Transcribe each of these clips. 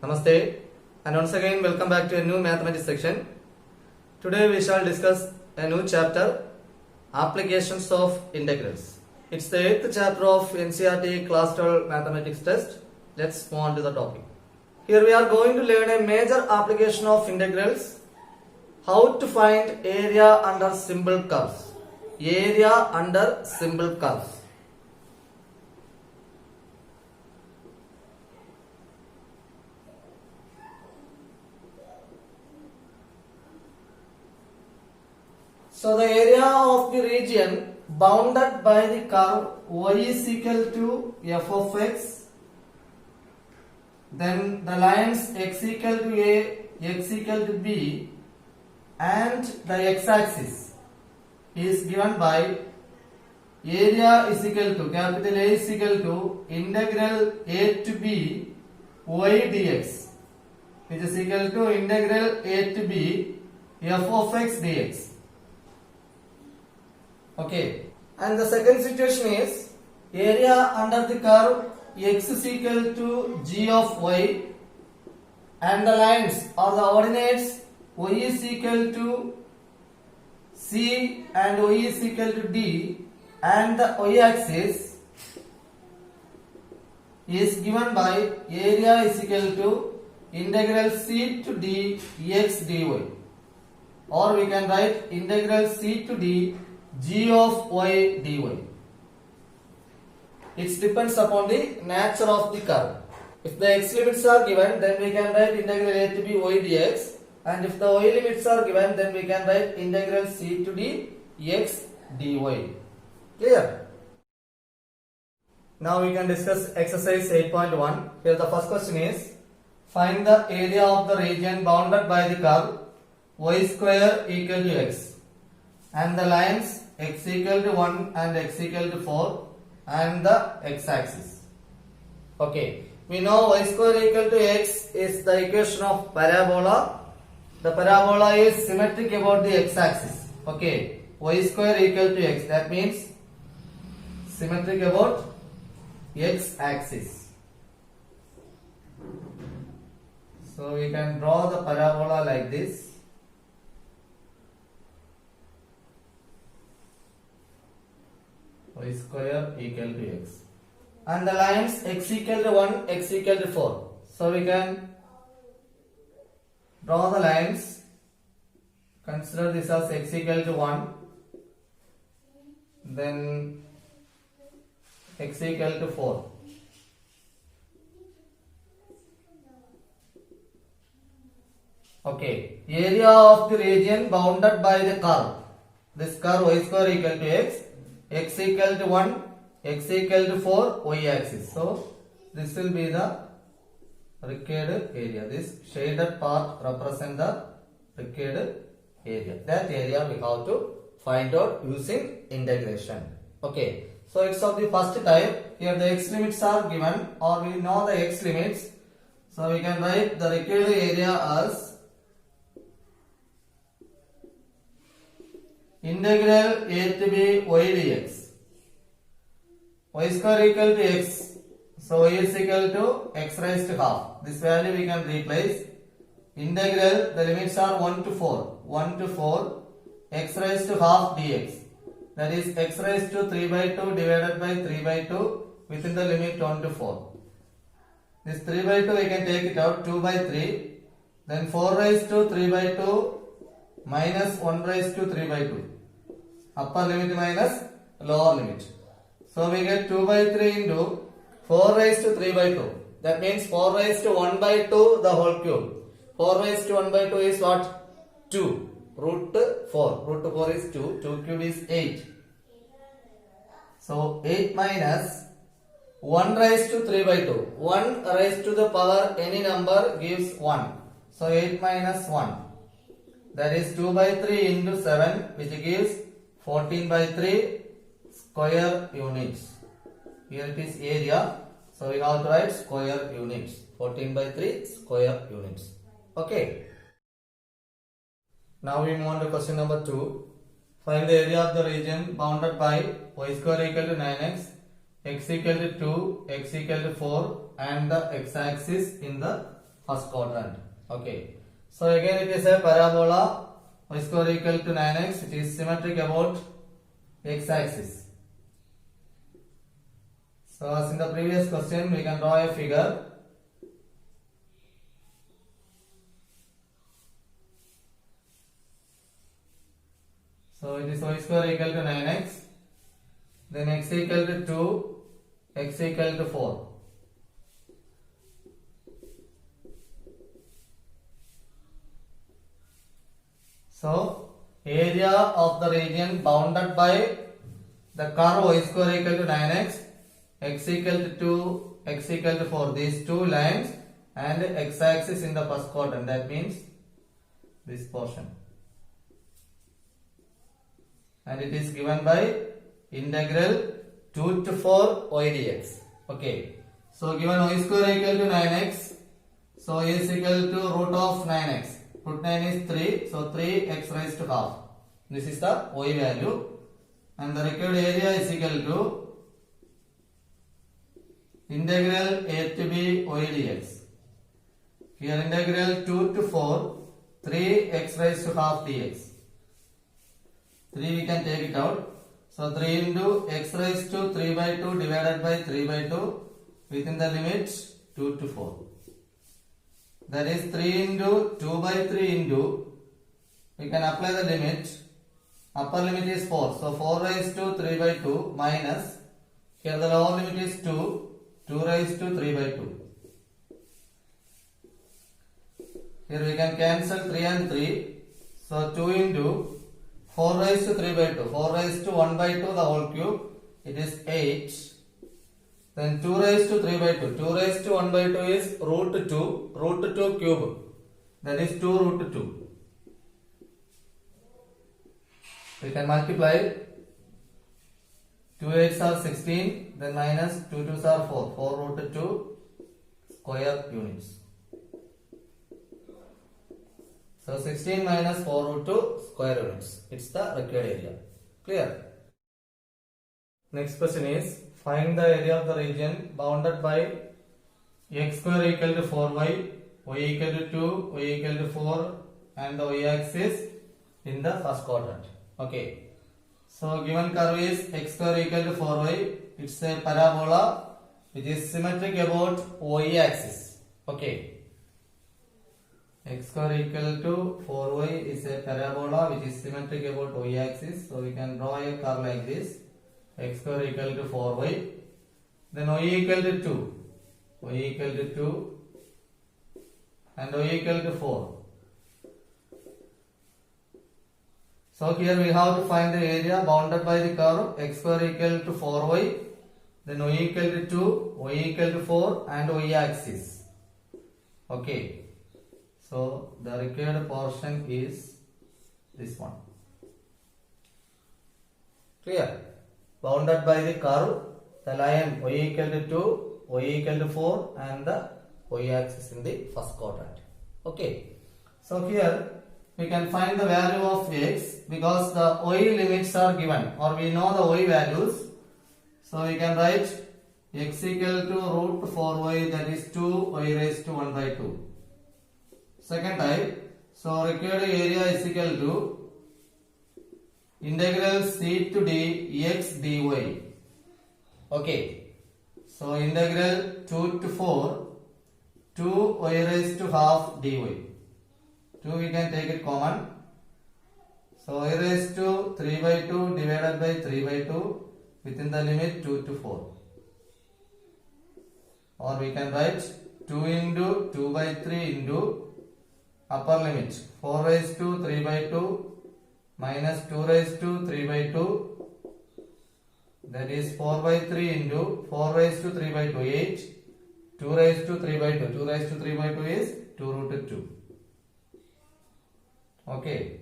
Namaste and once again welcome back to a new mathematics section. Today we shall discuss a new chapter, Applications of Integrals. It's the 8th chapter of NCERT Class 12 Mathematics test. Let's move on to the topic. Here we are going to learn a major application of integrals. How to find area under simple curves. Area under simple curves. So the area of the region bounded by the curve y is equal to f of x, then the lines x equal to a, x equal to b, and the x-axis is given by area is equal to capital A is equal to integral a to b y dx, which is equal to integral a to b f of x dx. Okay, and the second situation is area under the curve x is equal to g of y, and the lines or the ordinates y is equal to c and y is equal to d, and the y axis is given by area is equal to integral c to d x dy, or we can write integral c to d g of y dy. It depends upon the nature of the curve. If the x limits are given, then we can write integral a to b y dx, and if the y limits are given, then we can write integral c to d x dy. Clear? Now we can discuss exercise 8.1. Here the first question is, find the area of the region bounded by the curve y square equal to x, and the lines x equal to 1 and x equal to 4 and the x-axis. Okay, we know y square equal to x is the equation of parabola. The parabola is symmetric about the x-axis. Okay, y square equal to x, that means symmetric about x-axis. So we can draw the parabola like this. Y square equal to x, and the lines x equal to 1, x equal to 4. So we can draw the lines. Consider this as x equal to 1, then x equal to 4. Okay, area of the region bounded by the curve. This curve y square equal to x, x equal to 1, x equal to 4, y axis. So this will be the required area. This shaded part represent the required area. That area we have to find out using integration. Okay, so it's of the first type. Here the x limits are given, or we know the x limits. So we can write the required area as integral a to b y dx. Y square equal to x, so y is equal to x raised to half. This value we can replace. Integral, the limits are 1 to 4, 1 to 4, x raised to half dx, that is x raised to 3 by 2 divided by 3 by 2 within the limit 1 to 4. This 3 by 2 we can take it out, 2 by 3, then 4 raised to 3 by 2 minus 1 raised to 3 by 2. Upper limit minus lower limit. So we get 2 by 3 into 4 raised to 3 by 2. That means 4 raised to 1 by 2 the whole cube. 4 raised to 1 by 2 is what? 2. Root 4. Root 4 is 2. 2 cube is 8. So 8 minus 1 raised to 3 by 2. 1 raised to the power any number gives 1. So 8 minus 1. That is 2 by 3 into 7, which gives 14 by 3 square units. Here it is area. So we have to write square units. 14 by 3 square units. Okay. Now we move on to question number 2. Find the area of the region bounded by y square equal to 9x, x equal to 2, x equal to 4 and the x-axis in the first quadrant. Okay. So again it is a parabola y square equal to 9x. It is symmetric about x-axis. So as in the previous question, we can draw a figure. So it is y square equal to 9x. Then x equal to 2, x equal to 4. So area of the region bounded by the curve y square equal to 9x, x equal to 2, x equal to 4. These two lines and x-axis in the first quadrant. That means this portion. And it is given by integral 2 to 4 y dx. Okay. So given y square equal to 9x. So y is equal to root of 9x. Root 9 is 3. So 3x raised to half. This is the y value. And the required area is equal to integral a to b y dx. Here integral 2 to 4. 3x raised to half dx. 3 we can take it out. So 3 into x raised to 3 by 2 divided by 3 by 2 within the limits 2 to 4. That is 3 into 2 by 3 into, we can apply the limit, upper limit is 4. So 4 raised to 3 by 2 minus, here the lower limit is 2, 2 raised to 3 by 2. Here we can cancel 3 and 3. So 2 into 4 raised to 3 by 2. 4 raised to 1 by 2 the whole cube. It is 8. Then 2 raised to 3 by 2. 2 raised to 1 by 2 is root 2. Root 2 cube. That is 2 root 2. We can multiply. 2 8s are 16. Then minus 2 2s are 4. 4 root 2 square units. So 16 minus 4 root 2 square units. It's the required area. Clear? Next question is, find the area of the region bounded by x square equal to 4y, y equal to 2, y equal to 4 and the y-axis in the first quadrant. Okay. So given curve is x square equal to 4y. It's a parabola which is symmetric about y-axis. Okay. X square equal to 4y is a parabola which is symmetric about y-axis. So we can draw a curve like this. X square equal to 4y. Then y equal to 2. Y equal to 2. And y equal to 4. So here we have to find the area bounded by the curve x square equal to 4y. Then y equal to 2. Y equal to 4 and y-axis. Okay. So the required portion is this one. Clear? Bounded by the curve, the line y equal to 2, y equal to 4 and the y-axis in the first quadrant. Okay. So here we can find the value of x because the y limits are given or we know the y values. So we can write x equal to root 4y, that is 2y raised to 1 by 2. Second type, so required area is equal to integral c to d x dy. Okay. So integral 2 to 4, 2y raised to half dy. 2 we can take it common. So y raised to 3 by 2 divided by 3 by 2 within the limit 2 to 4. Or we can write 2 into 2 by 3 into upper limit 4 raised to 3 by 2 minus 2 raised to 3 by 2, that is 4 by 3 into 4 raised to 3 by 2 8, 2 raised to 3 by 2, 2 raised to 3 by 2 is 2 root 2. Okay.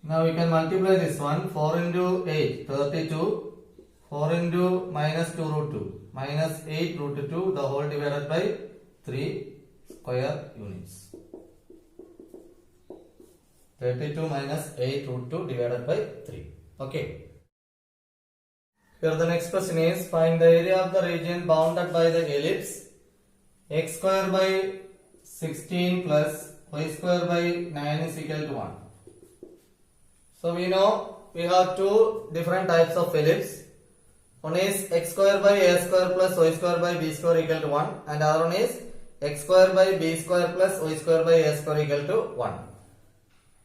Now we can multiply this one. 4 into 8 32, 4 into minus 2 root 2 minus 8 root 2 the whole divided by 3 square units. 32 minus 8 root 2 divided by 3. Okay. Here the next question is, find the area of the region bounded by the ellipse x square by 16 plus y square by 9 is equal to 1. So we know we have two different types of ellipse. One is x square by a square plus y square by b square equal to 1, and the other one is x square by b square plus y square by a square equal to 1.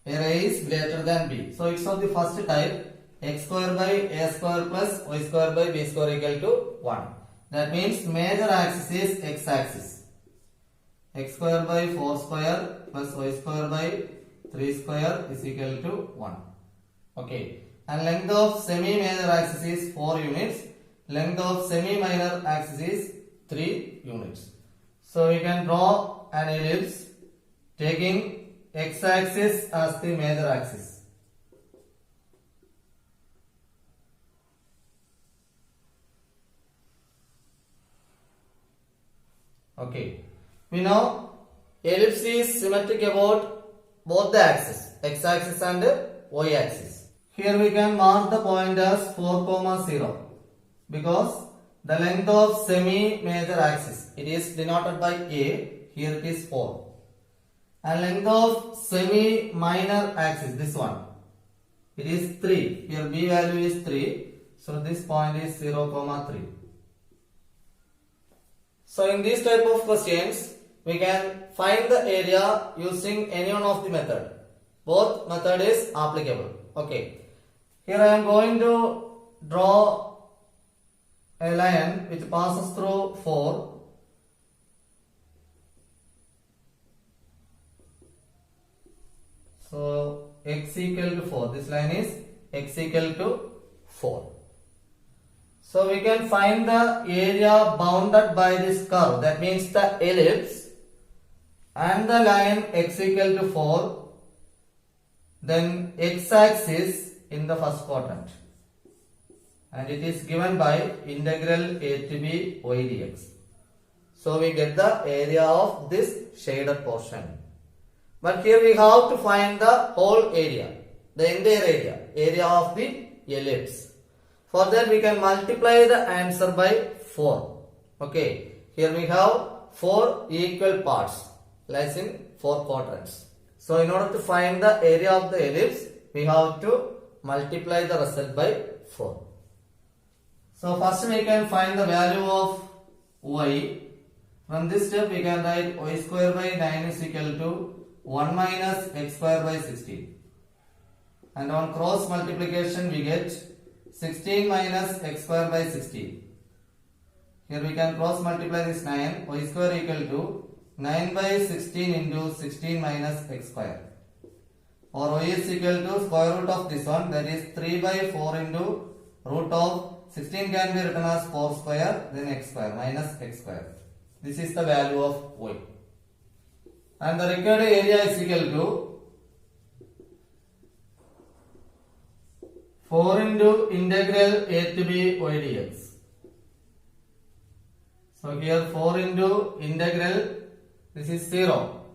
Where a is greater than b. So it's of the first type, x square by a square plus y square by b square equal to 1. That means major axis is x axis. X square by 4 square plus y square by 3 square is equal to 1. Okay. And length of semi-major axis is 4 units. Length of semi-minor axis is 3 units. So we can draw an ellipse taking x-axis as the major axis. Okay. We know ellipse is symmetric about both the axes, x-axis and y-axis. Here we can mark the point as 4, 0 because the length of semi-major axis, it is denoted by A, here it is 4. And length of semi-minor axis, this one, it is 3. Here B value is 3. So this point is 0, 3. So in this type of questions, we can find the area using any one of the method. Both method is applicable. Okay. Here I am going to draw a line which passes through 4. So x equal to 4. This line is x equal to 4. So we can find the area bounded by this curve. That means the ellipse and the line x equal to 4. Then x-axis in the first quadrant, and it is given by integral a to b y dx. So we get the area of this shaded portion. But here we have to find the whole area, the entire area of the ellipse. For that we can multiply the answer by 4. Okay, here we have 4 equal parts, lies in 4 quadrants. So in order to find the area of the ellipse, we have to multiply the result by 4. So first we can find the value of y. From this step we can write y square by 9 is equal to 1 minus x square by 16. And on cross multiplication we get 16 minus x square by 16. Here we can cross multiply this 9, y square equal to 9 by 16 into 16 minus x square. Or y is equal to square root of this one, that is 3 by 4 into root of 16 can be written as 4 square, then x square minus x square. This is the value of y. And the required area is equal to 4 into integral a to b y dx. So here 4 into integral, this is 0.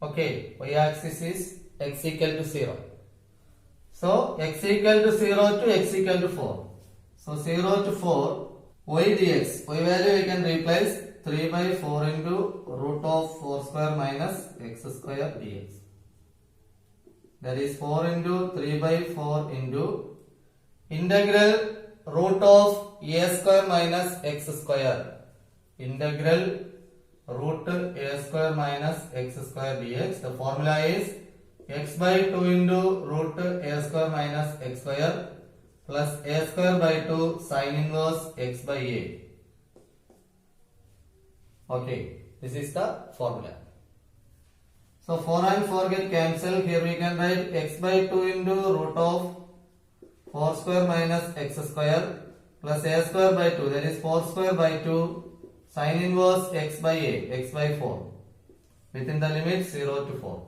Okay, y axis is x equal to 0. So x equal to 0 to x equal to 4. So 0 to 4, y dx, y value we can replace 3 by 4 into root of 4 square minus x square dx. That is 4 into 3 by 4 into integral root of a square minus x square. Integral root a square minus x square dx. The formula is x by 2 into root a square minus x square plus a square by 2 sin inverse x by a. Okay, this is the formula. So 4 and 4 get cancelled. Here we can write x by 2 into root of 4 square minus x square plus a square by 2, that is 4 square by 2 sin inverse x by a, x by 4, within the limit 0 to 4.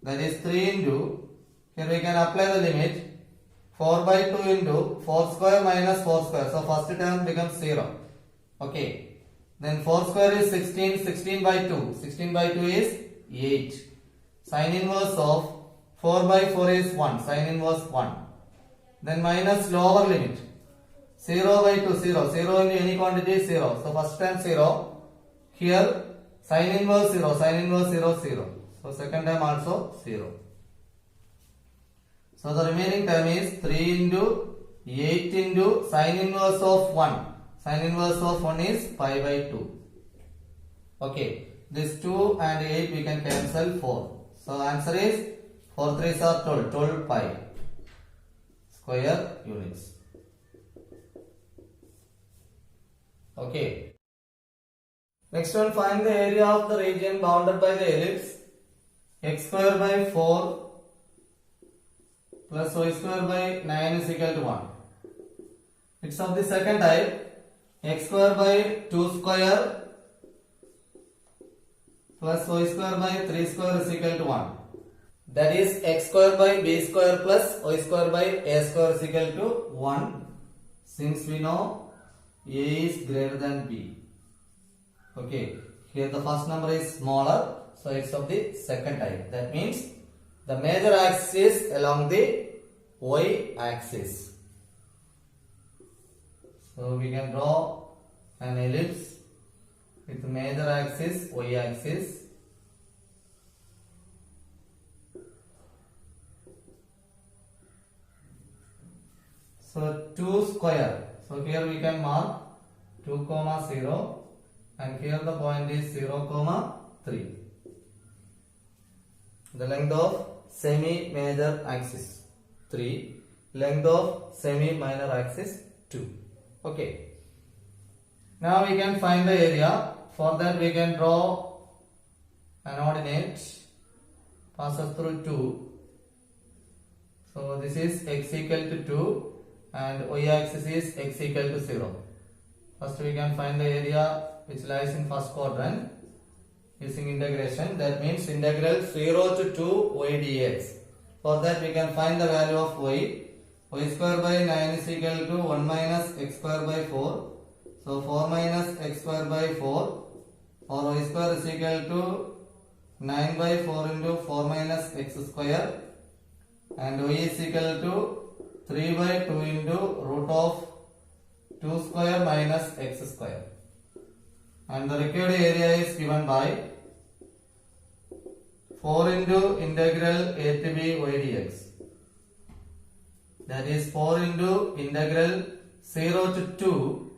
That is 3 into, here we can apply the limit 4 by 2 into 4 square minus 4 square. So first term becomes 0. Okay. Then 4 square is 16, 16 by 2. 16 by 2 is 8. Sin inverse of 4 by 4 is 1. Sin inverse 1. Then minus lower limit. 0 by 2, 0. 0 into any quantity is 0. So first term 0. Here Sin inverse 0, sin inverse 0, 0. So second term also 0. So the remaining term is 3 into 8 into sin inverse of 1. Sin inverse of 1 is pi by 2. Okay. This 2 and 8 we can cancel 4. So answer is 4 3s are 12. 12 pi square units. Okay. Next one, find the area of the region bounded by the ellipse x square by 4 plus y square by 9 is equal to 1. It's of the second type, x square by 2 square plus y square by 3 square is equal to 1. That is x square by b square plus y square by a square is equal to 1, since we know a is greater than b. Okay, here the first number is smaller, so it's of the second type. That means the major axis is along the y axis. So we can draw an ellipse with major axis y axis. So 2 square. So here we can mark 2, 0. And here the point is 0, 3. The length of semi-major axis 3. Length of semi-minor axis 2. Okay. Now we can find the area. For that we can draw an ordinate passes through 2. So this is x equal to 2 and y axis is x equal to 0. First we can find the area which lies in first quadrant using integration. That means integral 0 to 2 y dx. For that we can find the value of y. Y square by 9 is equal to 1 minus x square by 4. So 4 minus x square by 4, or y square is equal to 9 by 4 into 4 minus x square, and y is equal to 3 by 2 into root of 2 square minus x square. And the required area is given by 4 into integral a to b y dx. That is 4 into integral 0 to 2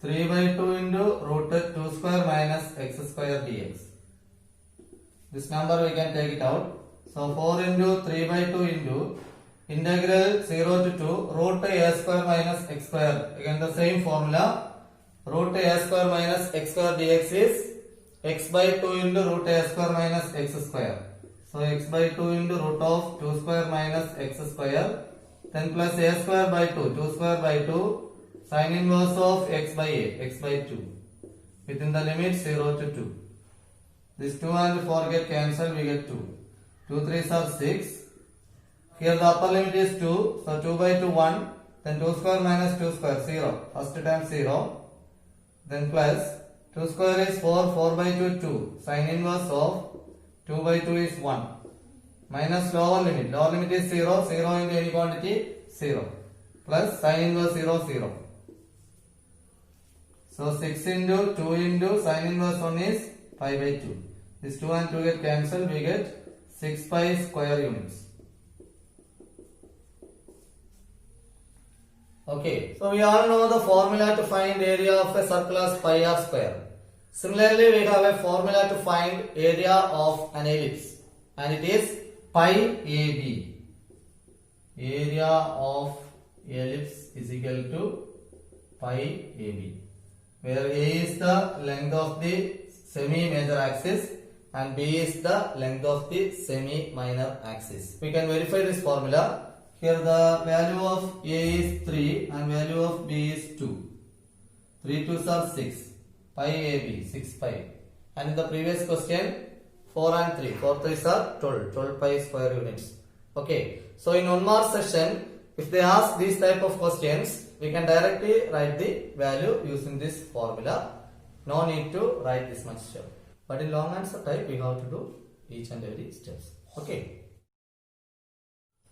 3 by 2 into root 2 square minus x square dx. This number we can take it out. So 4 into 3 by 2 into integral 0 to 2 root a square minus x square. Again the same formula. Root a square minus x square dx is x by 2 into root a square minus x square. So x by 2 into root of 2 square minus x square, then plus a square by 2, 2 square by 2, sin inverse of x by a, x by 2, within the limit 0 to 2. This 2 and 4 get cancelled, we get 2. 2 3s are 6. Here the upper limit is 2, so 2 by 2 1, then 2 square minus 2 square 0, first term 0. Then plus 2 square is 4, 4 by 2 2, sin inverse of 2 by 2 is 1, minus lower limit is 0, 0 into any quantity 0, plus sin inverse 0 0. So 6 into 2 into sin inverse 1 is pi by 2. This 2 and 2 get cancelled, we get 6 pi square units. Okay, so we all know the formula to find area of a circle as pi r square. Similarly, we have a formula to find area of an ellipse, and it is pi AB. Area of ellipse is equal to pi AB, where A is the length of the semi-major axis and B is the length of the semi-minor axis. We can verify this formula. Here the value of A is 3 and value of B is 2. 3 2s are 6. Pi AB, 6 pi. And in the previous question, 4 and 3. 4 3s are 12. 12 pi square units. Okay. So in 1 mark session, if they ask these type of questions, we can directly write the value using this formula. No need to write this much step. But in long answer type, we have to do each and every steps. Okay.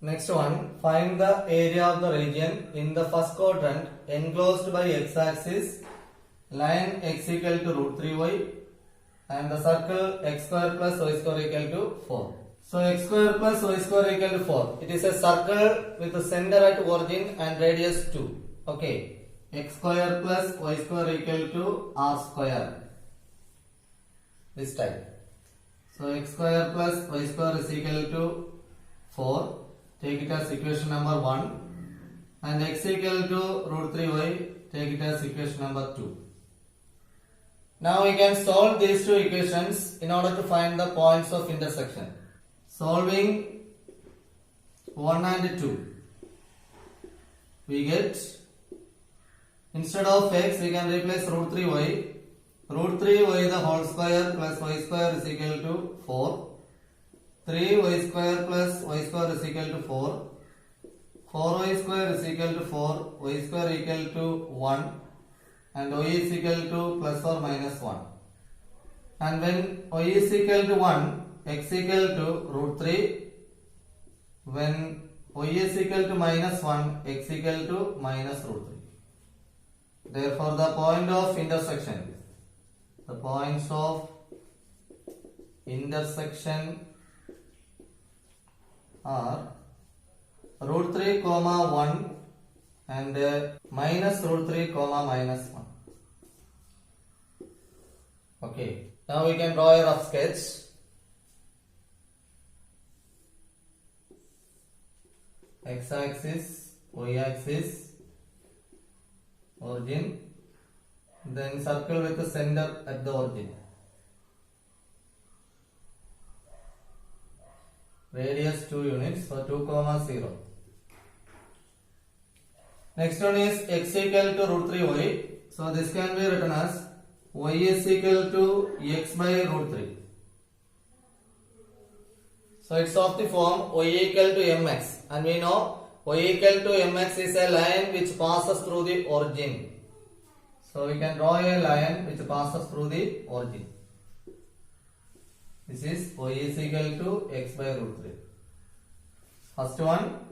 Next one, find the area of the region in the first quadrant enclosed by x-axis, line x equal to root 3y and the circle x square plus y square equal to 4. So x square plus y square equal to 4. It is a circle with a center at origin and radius 2. Okay. X square plus y square equal to r square. This type. So x square plus y square is equal to 4. Take it as equation number 1. And x equal to root 3y. Take it as equation number 2. Now we can solve these two equations in order to find the points of intersection. Solving 1 and 2. We get, instead of x we can replace root 3y. Root 3y the whole square plus y square is equal to 4. 3y square plus y square is equal to 4. 4y square is equal to 4. Y square equal to 1. And y is equal to plus or minus 1. And when y is equal to 1, x equal to root 3. When y is equal to minus 1, x equal to minus root 3. Therefore, the point of intersection, the points of intersection are root 3 comma 1 and minus root 3 comma minus 1. Okay, now we can draw a rough sketch. X axis, y axis, origin, then circle with the center at the origin. Radius 2 units, so 2 comma 0. Next one is x equal to root 3y. So this can be written as y is equal to x by root 3. So it's of the form y equal to mx, and we know y equal to mx is a line which passes through the origin. So we can draw a line which passes through the origin. This is y is equal to x by root 3. First one,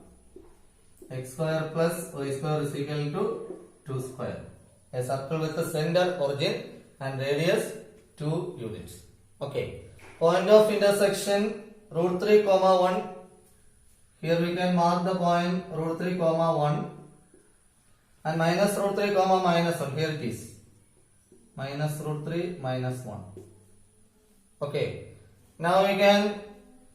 x square plus y square is equal to 2 square. A circle with the center, origin and radius 2 units. Okay. Point of intersection root 3 comma 1. Here we can mark the point root 3 comma 1 and minus root 3 comma minus 1. Here it is. Minus root 3 minus 1. Okay. Now we can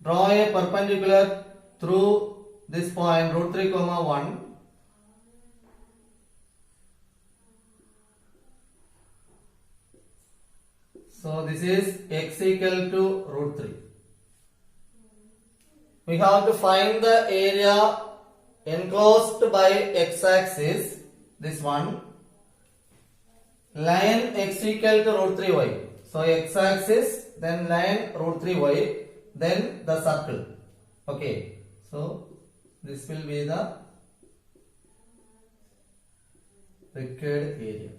draw a perpendicular through this point root 3 comma 1. So this is x equal to root 3. We have to find the area enclosed by x-axis, this one, line x equal to root 3y. So x-axis, then line root 3y, then the circle. Okay, so this will be the required area.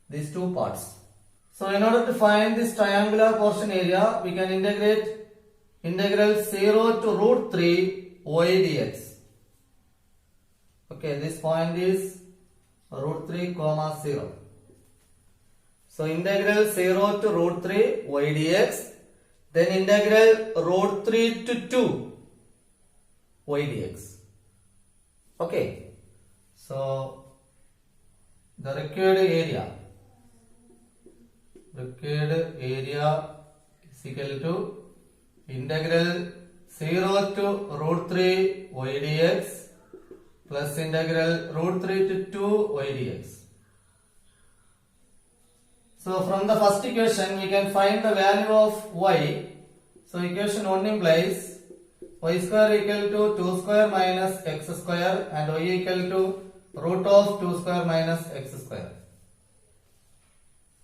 These two parts. So in order to find this triangular portion area, we can integrate integral 0 to root 3 y dx. Okay, this point is root 3 comma 0. So integral 0 to root 3 y dx, then integral root 3 to 2 y dx. Okay, so the required area is equal to integral 0 to root 3 y dx plus integral root 3 to 2 y dx. So from the first equation we can find the value of y. So equation 1 implies y square equal to 2 square minus x square and y equal to root of 2 square minus x square.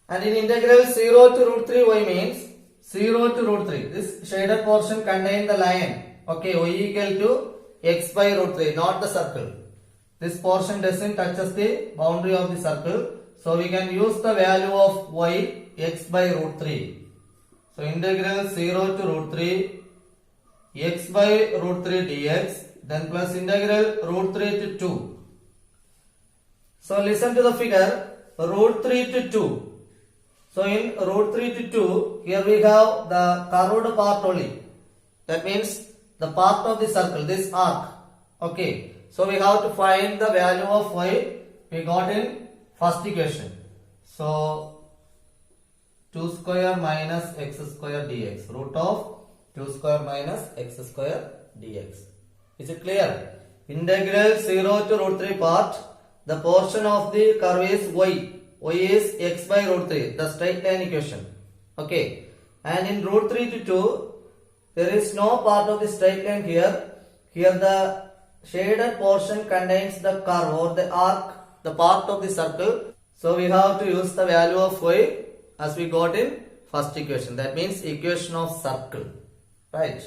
And in integral 0 to root 3 y means 0 to root 3. This shaded portion contains the line. Okay, y equal to x by root 3, not the circle. This portion doesn't touches the boundary of the circle. So we can use the value of y x by root 3. So integral 0 to root 3 x by root 3 dx, then plus integral root 3 to 2. So listen to the figure root 3 to 2. So in root 3 to 2, here we have the curved part only. That means the part of the circle, this arc. Okay. So we have to find the value of y we got in first equation. So 2 square minus x square dx. Root of 2 square minus x square dx. Is it clear? Integral 0 to root 3 part. The portion of the curve is y. Y is x by root 3. The straight line equation. Okay. And in root 3 to 2, there is no part of the straight line here. Here the shaded portion contains the curve or the arc, the part of the circle. So we have to use the value of y as we got in first equation. That means equation of circle. Right.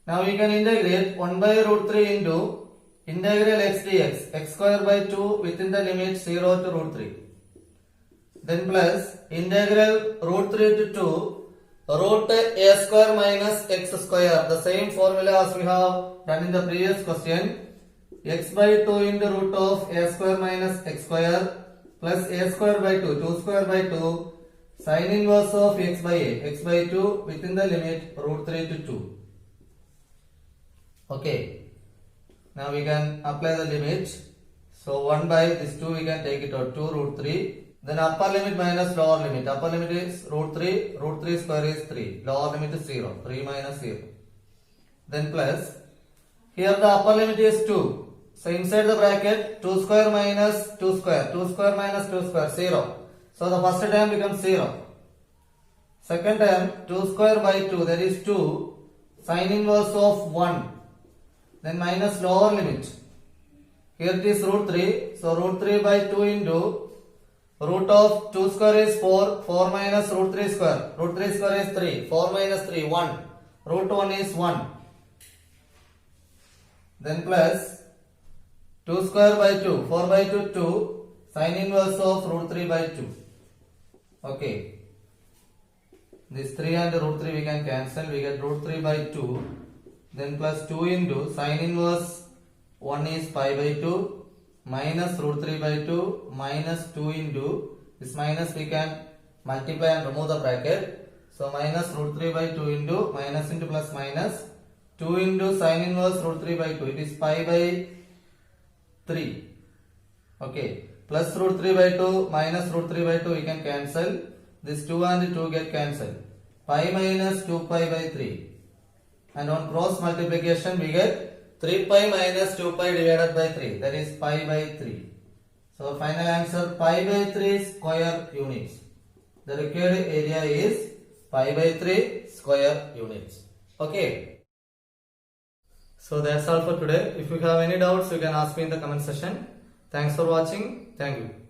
Now we can integrate 1 by root 3 into integral x dx, x square by 2 within the limit 0 to root 3. Then plus integral root 3 to 2 root a square minus x square. The same formula as we have done in the previous question. X by 2 into root of a square minus x square plus a square by 2, 2 square by 2 sin inverse of x by a, x by 2 within the limit root 3 to 2. Okay. Now we can apply the limit. So 1 by this 2 we can take it out, 2 root 3. Then upper limit minus lower limit. Upper limit is root 3 square is 3. Lower limit is 0, 3 minus 0. Then plus, here the upper limit is 2. So inside the bracket, 2 square minus 2 square. 2 square minus 2 square, 0. So the first term becomes 0. Second term, 2 square by 2, that is 2. Sin inverse of 1. Then minus lower limit. Here it is root 3. So root 3 by 2 into root of 2 square is 4. 4 minus root 3 square. Root 3 square is 3. 4 minus 3, 1. Root 1 is 1. Then plus 2 square by 2. 4 by 2, 2. Sin inverse of root 3 by 2. Okay. This 3 and root 3 we can cancel. We get root 3 by 2. Then plus 2 into sin inverse 1 is pi by 2 minus root 3 by 2 minus 2 into this minus we can multiply and remove the bracket. So minus root 3 by 2 into minus into plus minus 2 into sin inverse root 3 by 2. It is pi by 3. Okay. Plus root 3 by 2 minus root 3 by 2 we can cancel. This 2 and 2 get cancelled. Pi minus 2 pi by 3. And on cross multiplication we get 3 pi minus 2 pi divided by 3. That is pi by 3. So final answer pi by 3 square units. The required area is pi by 3 square units. Okay. So that's all for today. If you have any doubts you can ask me in the comment section. Thanks for watching. Thank you.